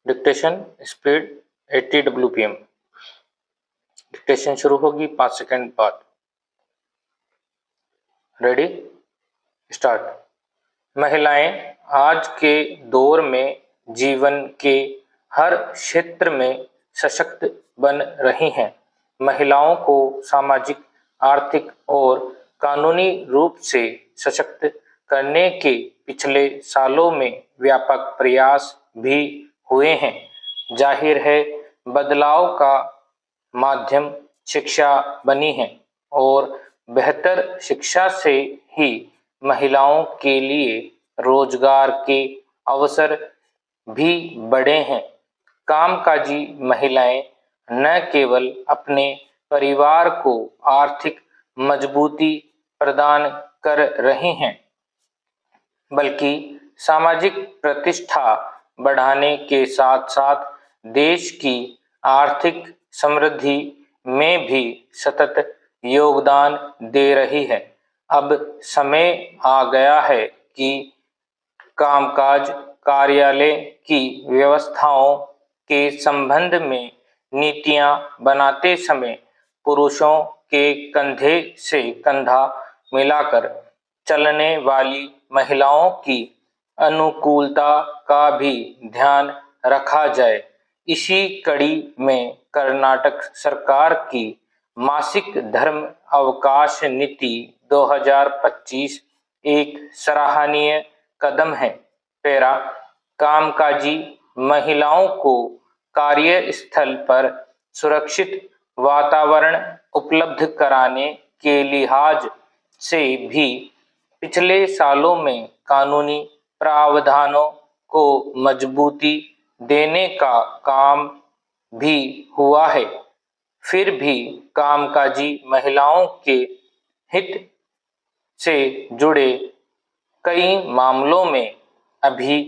Dictation speed 80 WPM। Dictation शुरू होगी 5 second बाद। Ready, start. महिलाएं आज के दौर में जीवन के हर क्षेत्र में सशक्त बन रही हैं। महिलाओं को सामाजिक, आर्थिक और कानूनी रूप से सशक्त करने के पिछले सालों में व्यापक प्रयास भी हुए हैं। जाहिर है, बदलाव का माध्यम शिक्षा बनी है और बेहतर शिक्षा से ही महिलाओं के लिए रोजगार के अवसर भी बढ़े हैं। कामकाजी महिलाएं न केवल अपने परिवार को आर्थिक मजबूती प्रदान कर रही हैं, बल्कि सामाजिक प्रतिष्ठा बढ़ाने के साथ साथ देश की आर्थिक समृद्धि में भी सतत योगदान दे रही है। अब समय आ गया है कि कामकाज कार्यालय की व्यवस्थाओं के संबंध में नीतियां बनाते समय पुरुषों के कंधे से कंधा मिलाकर चलने वाली महिलाओं की अनुकूलता का भी ध्यान रखा जाए। इसी कड़ी में कर्नाटक सरकार की मासिक धर्म अवकाश नीति 2025 एक सराहनीय कदम है। पैरा, कामकाजी महिलाओं को कार्यस्थल पर सुरक्षित वातावरण उपलब्ध कराने के लिहाज से भी पिछले सालों में कानूनी प्रावधानों को मजबूती देने का काम भी हुआ है। फिर भी कामकाजी महिलाओं के हित से जुड़े कई मामलों में अभी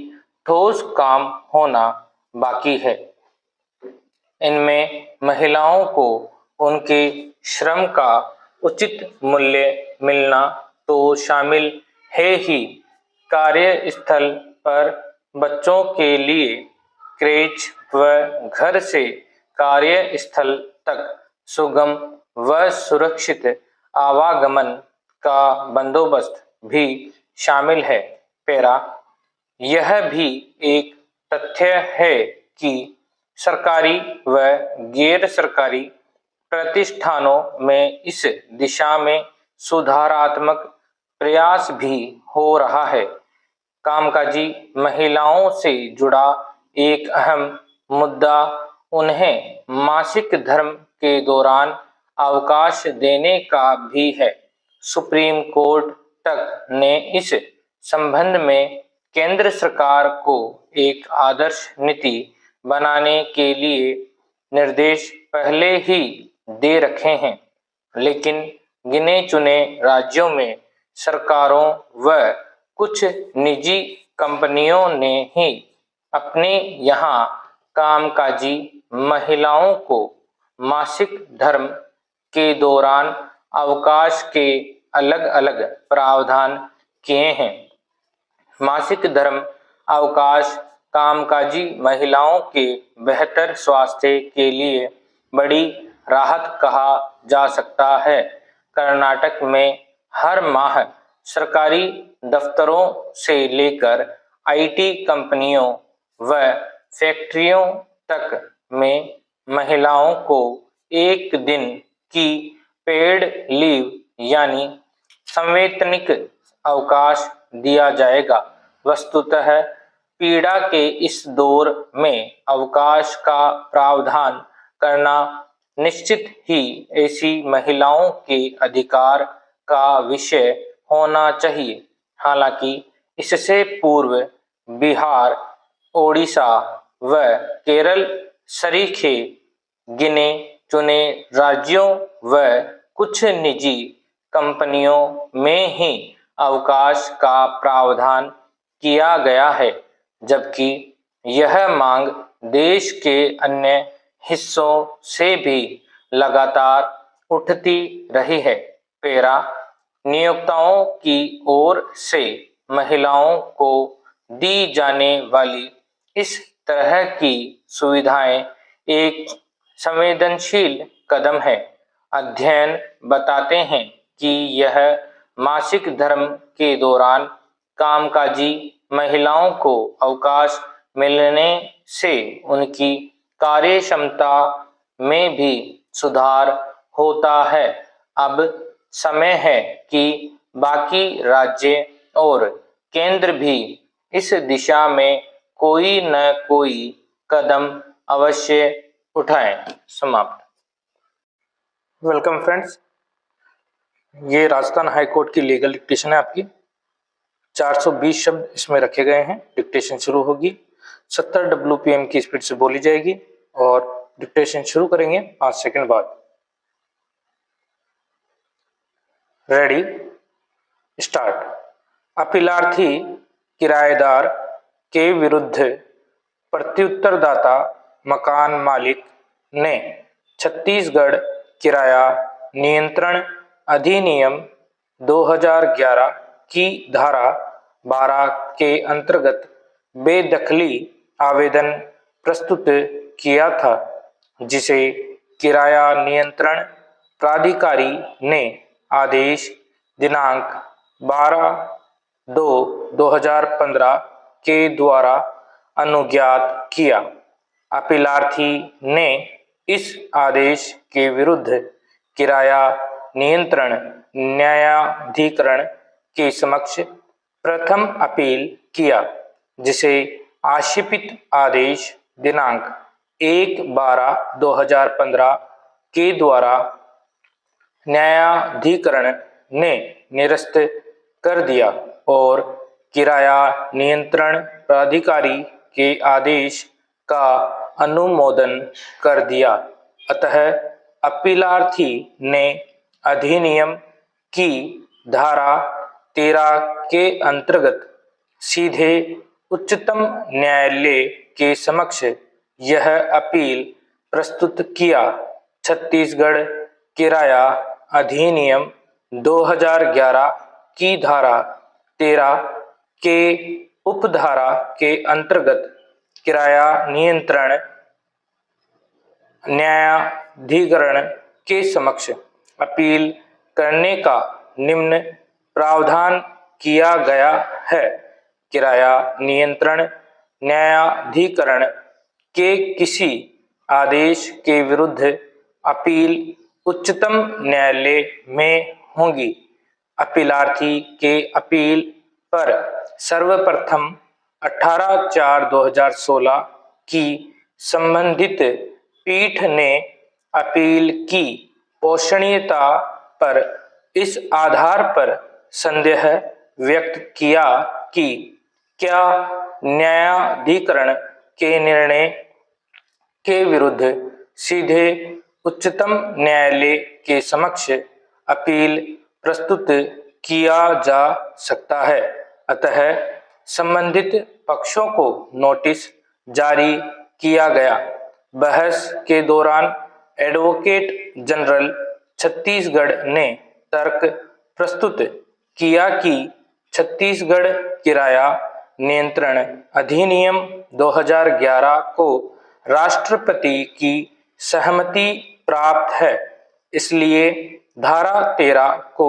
ठोस काम होना बाकी है। इनमें महिलाओं को उनके श्रम का उचित मूल्य मिलना तो शामिल है ही। कार्यस्थल पर बच्चों के लिए क्रेच व घर से कार्यस्थल तक सुगम व सुरक्षित आवागमन का बंदोबस्त भी शामिल है। पैरा, यह भी एक तथ्य है कि सरकारी व गैर सरकारी प्रतिष्ठानों में इस दिशा में सुधारात्मक प्रयास भी हो रहा है। कामकाजी महिलाओं से जुड़ा एक अहम मुद्दा उन्हें मासिक धर्म के दौरान अवकाश देने का भी है। सुप्रीम कोर्ट तक ने इस संबंध में केंद्र सरकार को एक आदर्श नीति बनाने के लिए निर्देश पहले ही दे रखे हैं, लेकिन गिने चुने राज्यों में सरकारों व कुछ निजी कंपनियों ने ही अपने यहाँ कामकाजी महिलाओं को मासिक धर्म के दौरान अवकाश के अलग अलग प्रावधान किए हैं। मासिक धर्म अवकाश कामकाजी महिलाओं के बेहतर स्वास्थ्य के लिए बड़ी राहत कहा जा सकता है। कर्नाटक में हर माह सरकारी दफ्तरों से लेकर IT कंपनियों व फैक्ट्रियों तक में महिलाओं को एक दिन की पेड लीव यानी संवैतनिक अवकाश दिया जाएगा। वस्तुतः पीड़ा के इस दौर में अवकाश का प्रावधान करना निश्चित ही ऐसी महिलाओं के अधिकार का विषय होना चाहिए। हालांकि इससे पूर्व बिहार, ओडिशा व केरल सरीखे गिने चुने राज्यों व कुछ निजी कंपनियों में ही अवकाश का प्रावधान किया गया है, जबकि यह मांग देश के अन्य हिस्सों से भी लगातार उठती रही है। पैरा, नियोक्ताओं की ओर से महिलाओं को दी जाने वाली इस तरह की सुविधाएं एक संवेदनशील कदम है। अध्ययन बताते हैं कि यह मासिक धर्म के दौरान कामकाजी महिलाओं को अवकाश मिलने से उनकी कार्य क्षमता में भी सुधार होता है। अब समय है कि बाकी राज्य और केंद्र भी इस दिशा में कोई न कोई कदम अवश्य उठाएं। समाप्त। वेलकम फ्रेंड्स, ये राजस्थान हाई कोर्ट की लीगल डिक्टेशन है आपकी। 420 शब्द इसमें रखे गए हैं। डिक्टेशन शुरू होगी, 70 WPM की स्पीड से बोली जाएगी और डिक्टेशन शुरू करेंगे 5 सेकंड बाद। Ready, start. अपीलार्थी किराएदार के विरुद्ध प्रत्युत्तरदाता मकान मालिक ने छत्तीसगढ़ किराया नियंत्रण अधिनियम 2011 की धारा 12 के अंतर्गत बेदखली आवेदन प्रस्तुत किया था, जिसे किराया नियंत्रण प्राधिकारी ने आदेश दिनांक 12/2/2015 के द्वारा अनुज्ञात किया। अपीलार्थी ने इस आदेश के विरुद्ध किराया नियंत्रण न्यायाधिकरण के समक्ष प्रथम अपील किया, जिसे आक्षेपित आदेश दिनांक 1/12/2015 के द्वारा न्यायाधिकरण ने निरस्त कर दिया और किराया नियंत्रण प्राधिकारी के आदेश का अनुमोदन कर दिया। अतः अपीलार्थी ने अधिनियम की धारा 13 के अंतर्गत सीधे उच्चतम न्यायालय के समक्ष यह अपील प्रस्तुत किया। छत्तीसगढ़ किराया अधिनियम 2011 की धारा 13 के उपधारा के अंतर्गत किराया नियंत्रण न्यायाधिकरण के समक्ष अपील करने का निम्न प्रावधान किया गया है। किराया नियंत्रण न्यायाधिकरण के किसी आदेश के विरुद्ध अपील उच्चतम न्यायालय में होगी। अपीलार्थी के अपील पर सर्वप्रथम 18/4/2016 की संबंधित पीठ ने अपील की पोषणीयता पर इस आधार पर संदेह व्यक्त किया कि क्या न्यायाधिकरण के निर्णय के विरुद्ध सीधे उच्चतम न्यायालय के समक्ष अपील प्रस्तुत किया जा सकता है। अतः संबंधित पक्षों को नोटिस जारी किया गया। बहस के दौरान एडवोकेट जनरल छत्तीसगढ़ ने तर्क प्रस्तुत किया कि छत्तीसगढ़ किराया नियंत्रण अधिनियम 2011 को राष्ट्रपति की सहमति प्राप्त है, इसलिए धारा 13 को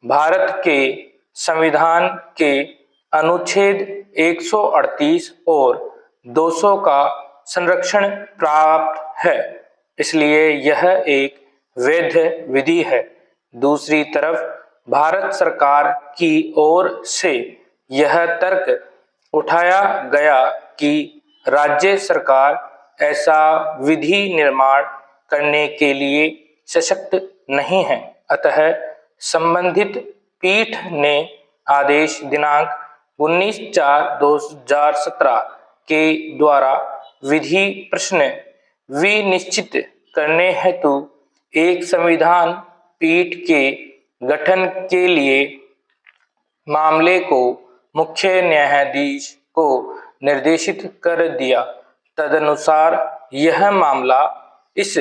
भारत के संविधान के अनुच्छेद 138 और 200 का संरक्षण प्राप्त है, इसलिए यह एक वैध विधि है। दूसरी तरफ भारत सरकार की ओर से यह तर्क उठाया गया कि राज्य सरकार ऐसा विधि निर्माण करने के लिए सशक्त नहीं है। अतः संबंधित पीठ ने आदेश दिनांक 19/4/2017 के द्वारा विधि प्रश्न विनिश्चित करने हेतु एक संविधान पीठ के गठन के लिए मामले को मुख्य न्यायाधीश को निर्देशित कर दिया। तदनुसार यह मामला इस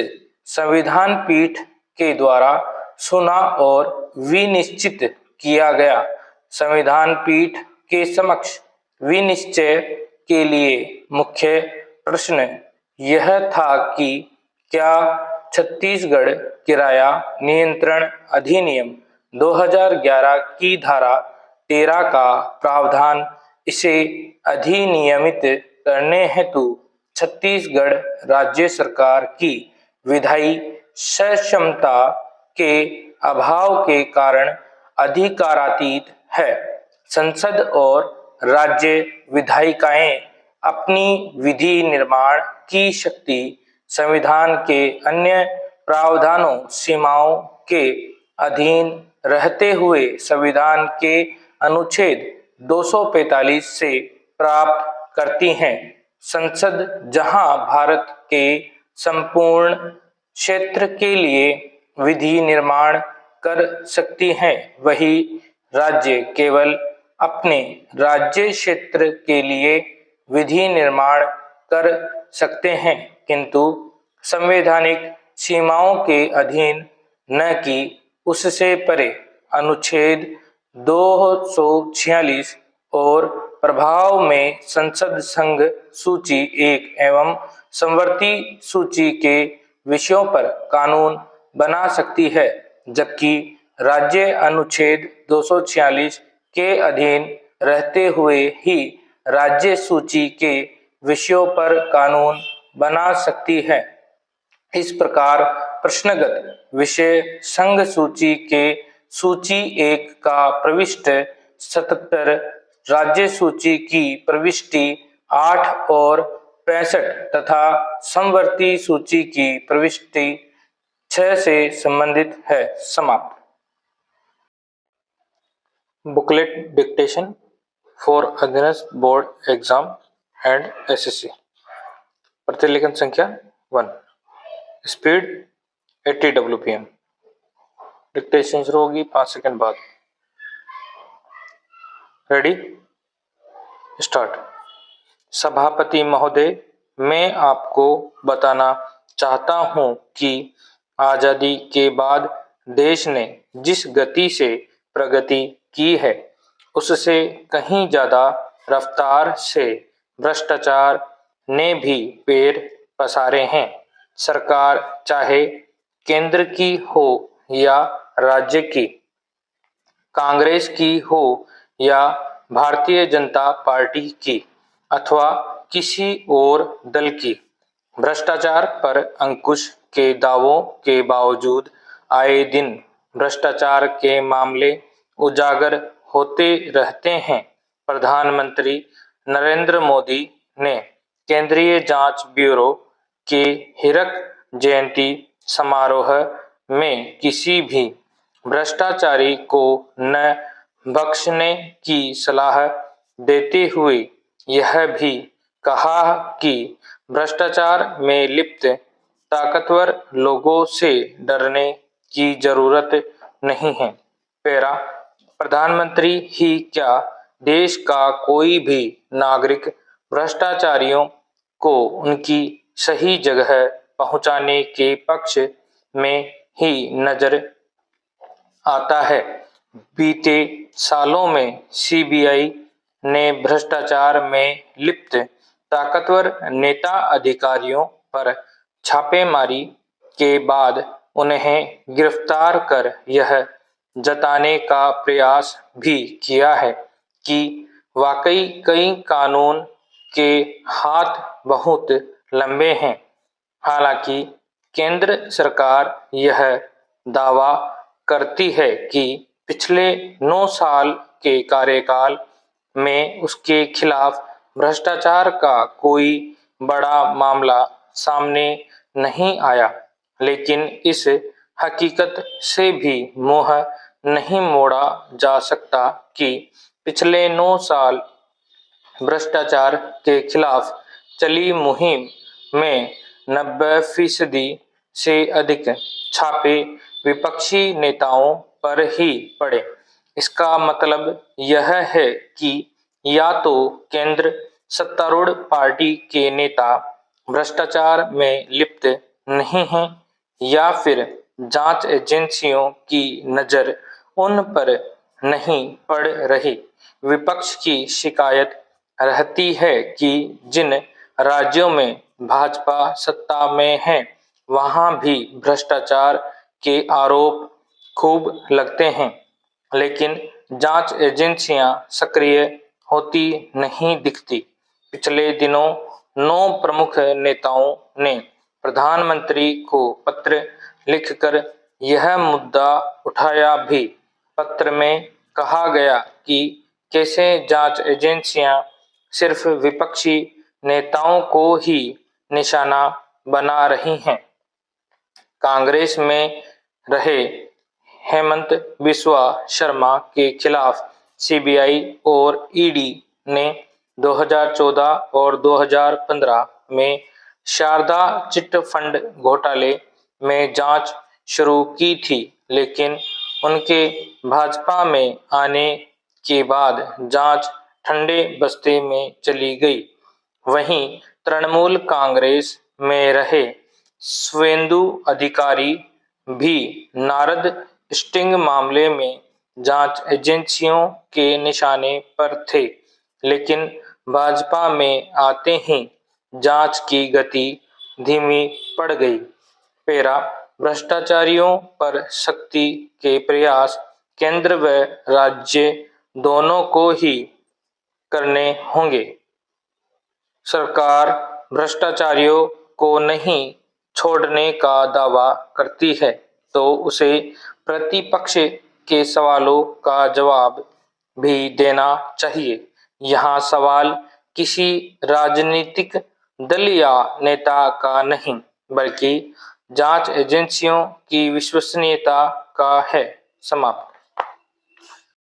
संविधान पीठ के द्वारा सुना और विनिश्चित किया गया। संविधान पीठ के समक्ष विनिश्चय के लिए मुख्य प्रश्न यह था कि क्या छत्तीसगढ़ किराया नियंत्रण अधिनियम 2011 की धारा 13 का प्रावधान इसे अधिनियमित करने हेतु छत्तीसगढ़ राज्य सरकार की विधायी सक्षमता के अभाव के कारण अधिकारातीत है। संसद और राज्य विधायिकाएं अपनी विधि निर्माण की शक्ति संविधान के अन्य प्रावधानों सीमाओं के अधीन रहते हुए संविधान के अनुच्छेद 245 से प्राप्त करती हैं। संसद जहां भारत के संपूर्ण क्षेत्र के लिए विधि निर्माण कर सकती है, वही राज्य केवल अपने राज्य क्षेत्र के लिए विधि निर्माण कर सकते हैं, किंतु संवैधानिक सीमाओं के अधीन न कि उससे परे। अनुच्छेद 246 और प्रभाव में संसद संघ सूची 1 एवं समवर्ती सूची के विषयों पर कानून बना सकती है, जबकि राज्य अनुच्छेद 246 के अधीन रहते हुए ही राज्य सूची के विषयों पर कानून बना सकती है। इस प्रकार प्रश्नगत विषय संघ सूची के सूची 1 का प्रविष्टि 77, राज्य सूची की प्रविष्टि 8 और 65 तथा समवर्ती सूची की प्रविष्टि 6 से संबंधित है। समाप्त। बुकलेट डिक्टेशन फॉर अग्निशमन बोर्ड एग्जाम एंड एसएससी। प्रतिलेखन संख्या 1। Speed 80 WPM। डिक्टेशन शुरू होगी 5 सेकंड बाद। Ready, start. सभापति महोदय, मैं आपको बताना चाहता हूं कि आजादी के बाद देश ने जिस गति से प्रगति की है, उससे कहीं ज्यादा रफ्तार से भ्रष्टाचार ने भी पैर पसारे हैं। सरकार चाहे केंद्र की हो या राज्य की, कांग्रेस की हो या भारतीय जनता पार्टी की अथवा किसी और दल की, भ्रष्टाचार पर अंकुश के दावों के बावजूद आए दिन भ्रष्टाचार के मामले उजागर होते रहते हैं। प्रधानमंत्री नरेंद्र मोदी ने केंद्रीय जांच ब्यूरो के हीरक जयंती समारोह में किसी भी भ्रष्टाचारी को न बख्शने की सलाह देते हुए यह भी कहा कि भ्रष्टाचार में लिप्त ताकतवर लोगों से डरने की जरूरत नहीं है। पैरा, प्रधानमंत्री ही क्या देश का कोई भी नागरिक भ्रष्टाचारियों को उनकी सही जगह पहुंचाने के पक्ष में ही नजर आता है। बीते सालों में सीबीआई ने भ्रष्टाचार में लिप्त ताकतवर नेता अधिकारियों पर छापेमारी के बाद उन्हें गिरफ्तार कर यह जताने का प्रयास भी किया है कि वाकई कई कानून के हाथ बहुत लंबे हैं। हालांकि केंद्र सरकार यह दावा करती है कि पिछले 9 साल के कार्यकाल में उसके खिलाफ भ्रष्टाचार का कोई बड़ा मामला सामने नहीं आया, लेकिन इस हकीकत से भी मुंह नहीं मोड़ा जा सकता कि पिछले 9 साल भ्रष्टाचार के खिलाफ चली मुहिम में 90% से अधिक छापे विपक्षी नेताओं पर ही पड़े। इसका मतलब यह है कि या तो केंद्र सत्तारूढ़ पार्टी के नेता भ्रष्टाचार में लिप्त नहीं हैं, या फिर जांच एजेंसियों की नजर उन पर नहीं पड़ रही। विपक्ष की शिकायत रहती है कि जिन राज्यों में भाजपा सत्ता में है वहां भी भ्रष्टाचार के आरोप खूब लगते हैं, लेकिन जांच एजेंसियां सक्रिय होती नहीं दिखती। पिछले दिनों 9 प्रमुख नेताओं ने प्रधानमंत्री को पत्र लिखकर यह मुद्दा उठाया भी। पत्र में कहा गया कि कैसे जांच एजेंसियां सिर्फ विपक्षी नेताओं को ही निशाना बना रही हैं। कांग्रेस में रहे हेमंत बिस्वा शर्मा के खिलाफ सीबीआई और ईडी ने 2014 और 2015 में शारदा चिट फंड घोटाले में जांच शुरू की थी, लेकिन उनके भाजपा में आने के बाद जांच ठंडे बस्ते में चली गई। वहीं तृणमूल कांग्रेस में रहे शुवेंदु अधिकारी भी नारद स्टिंग मामले में जांच एजेंसियों के निशाने पर थे, लेकिन भाजपा में आते ही जांच की गति धीमी पड़ गई। पेरा भ्रष्टाचारियों पर सख्ती के प्रयास केंद्र व राज्य दोनों को ही करने होंगे। सरकार भ्रष्टाचारियों को नहीं छोड़ने का दावा करती है तो उसे प्रतिपक्ष के सवालों का जवाब भी देना चाहिए। यहाँ सवाल किसी राजनीतिक दल या नेता का नहीं, बल्कि जांच एजेंसियों की विश्वसनीयता का है। समाप्त।